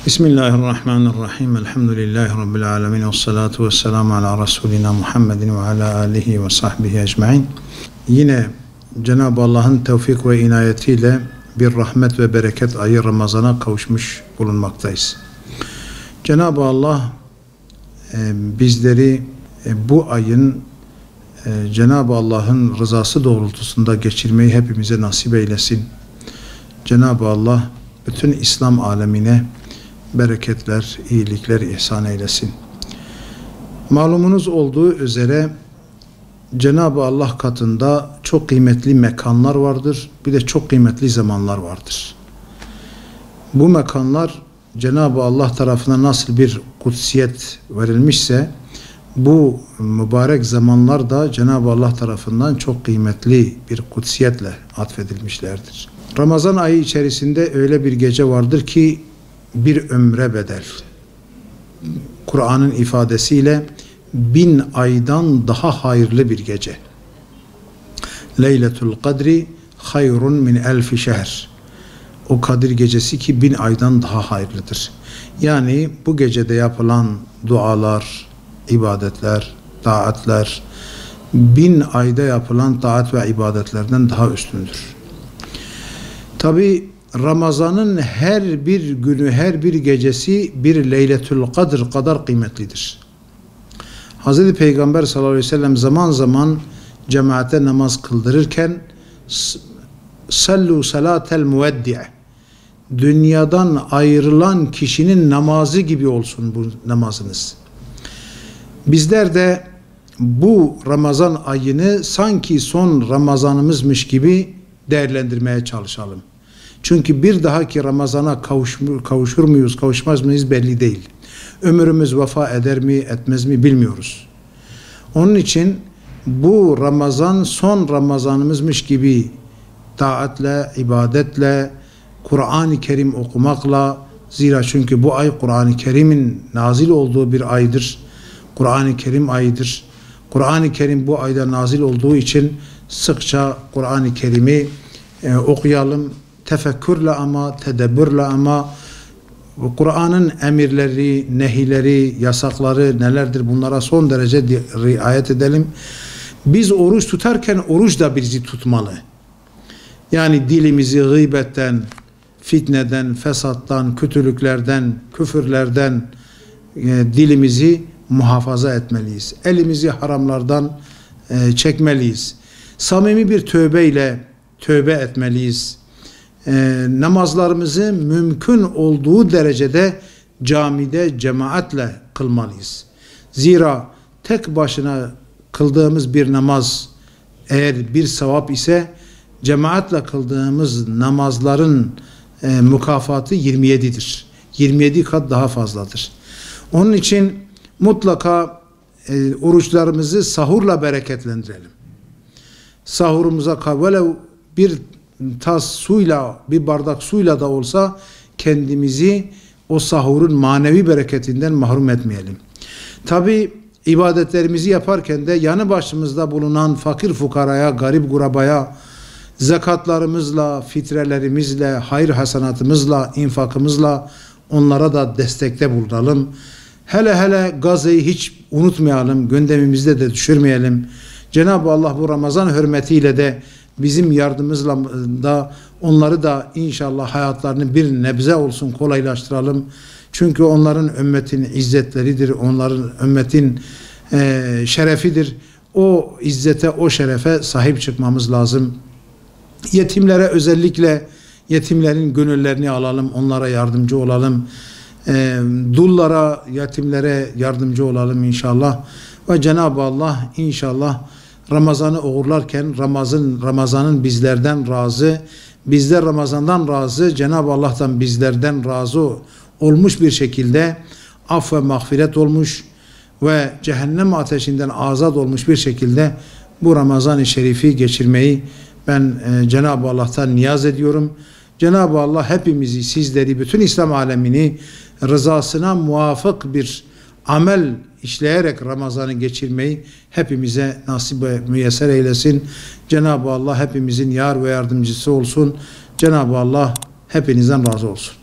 Bismillahirrahmanirrahim. Elhamdülillahi Rabbil alemin. Vessalatu vesselamu ala Resulina Muhammedin ve ala alihi ve sahbihi ecmain. Yine Cenab-ı Allah'ın tevfik ve inayetiyle bir rahmet ve bereket ayı Ramazan'a kavuşmuş bulunmaktayız. Cenab-ı Allah bizleri bu ayın Cenab-ı Allah'ın rızası doğrultusunda geçirmeyi hepimize nasip eylesin. Cenab-ı Allah bütün İslam alemine bereketler, iyilikler ihsan eylesin. Malumunuz olduğu üzere Cenab-ı Allah katında çok kıymetli mekanlar vardır. Bir de çok kıymetli zamanlar vardır. Bu mekanlar Cenab-ı Allah tarafından nasıl bir kutsiyet verilmişse bu mübarek zamanlar da Cenab-ı Allah tarafından çok kıymetli bir kutsiyetle atfedilmişlerdir. Ramazan ayı içerisinde öyle bir gece vardır ki bir ömre bedel. Kur'an'ın ifadesiyle 1000 aydan daha hayırlı bir gece. Leyletul Kadri hayrun min elfi şehr. O Kadir gecesi ki 1000 aydan daha hayırlıdır. Yani bu gecede yapılan dualar, ibadetler, taatler 1000 ayda yapılan taat ve ibadetlerden daha üstündür. Tabi Ramazan'ın her bir günü, her bir gecesi bir Leyletül Kadr kadar kıymetlidir. Hz. Peygamber sallallahu aleyhi ve sellem zaman zaman cemaate namaz kıldırırken sallu salatel muveddi'e, dünyadan ayrılan kişinin namazı gibi olsun bu namazınız. Bizler de bu Ramazan ayını sanki son Ramazanımızmış gibi değerlendirmeye çalışalım. Çünkü bir dahaki Ramazan'a kavuşur muyuz, kavuşmaz mıyız belli değil. Ömrümüz vefa eder mi, etmez mi bilmiyoruz. Onun için bu Ramazan son Ramazanımızmış gibi taatle, ibadetle, Kur'an-ı Kerim okumakla, zira çünkü bu ay Kur'an-ı Kerim'in nazil olduğu bir aydır. Kur'an-ı Kerim ayıdır. Kur'an-ı Kerim bu ayda nazil olduğu için sıkça Kur'an-ı Kerim'i okuyalım. Tefekkürle ama, tedebbürle ama Kur'an'ın emirleri, nehileri, yasakları nelerdir bunlara son derece riayet edelim. Biz oruç tutarken oruç da bizi tutmalı. Yani dilimizi gıybetten, fitneden, fesattan, kötülüklerden, küfürlerden dilimizi muhafaza etmeliyiz. Elimizi haramlardan çekmeliyiz. Samimi bir tövbeyle tövbe etmeliyiz. Namazlarımızı mümkün olduğu derecede camide cemaatle kılmalıyız. Zira tek başına kıldığımız bir namaz eğer bir sevap ise cemaatle kıldığımız namazların mükafatı 27'dir. 27 kat daha fazladır. Onun için mutlaka oruçlarımızı sahurla bereketlendirelim. Sahurumuza velev bir tas suyla, bir bardak suyla da olsa kendimizi o sahurun manevi bereketinden mahrum etmeyelim. Tabi ibadetlerimizi yaparken de yanı başımızda bulunan fakir fukaraya, garip gurabaya zekatlarımızla, fitrelerimizle, hayır hasenatımızla, infakımızla onlara da destekte bulunalım. Hele Gazze'yi hiç unutmayalım, gündemimizde de düşürmeyelim. Cenab-ı Allah bu Ramazan hürmetiyle de bizim yardımımızla da onları da inşallah hayatlarını bir nebze olsun kolaylaştıralım. Çünkü onların ümmetin izzetleridir, onların ümmetin şerefidir. O izzete, o şerefe sahip çıkmamız lazım. Yetimlere özellikle yetimlerin gönüllerini alalım, onlara yardımcı olalım. Dullara, yetimlere yardımcı olalım inşallah. Ve Cenab-ı Allah inşallah Ramazan'ı uğurlarken Ramazan'ın bizlerden razı, bizler Ramazan'dan razı, Cenab-ı Allah'tan bizlerden razı olmuş bir şekilde af ve mağfiret olmuş ve cehennem ateşinden azat olmuş bir şekilde bu Ramazan-ı Şerif'i geçirmeyi ben Cenab-ı Allah'tan niyaz ediyorum. Cenab-ı Allah hepimizi, sizleri, bütün İslam alemini rızasına muvafık bir amel işleyerek Ramazan'ı geçirmeyi hepimize nasip ve müyesser eylesin. Cenab-ı Allah hepimizin yar ve yardımcısı olsun. Cenab-ı Allah hepinizden razı olsun.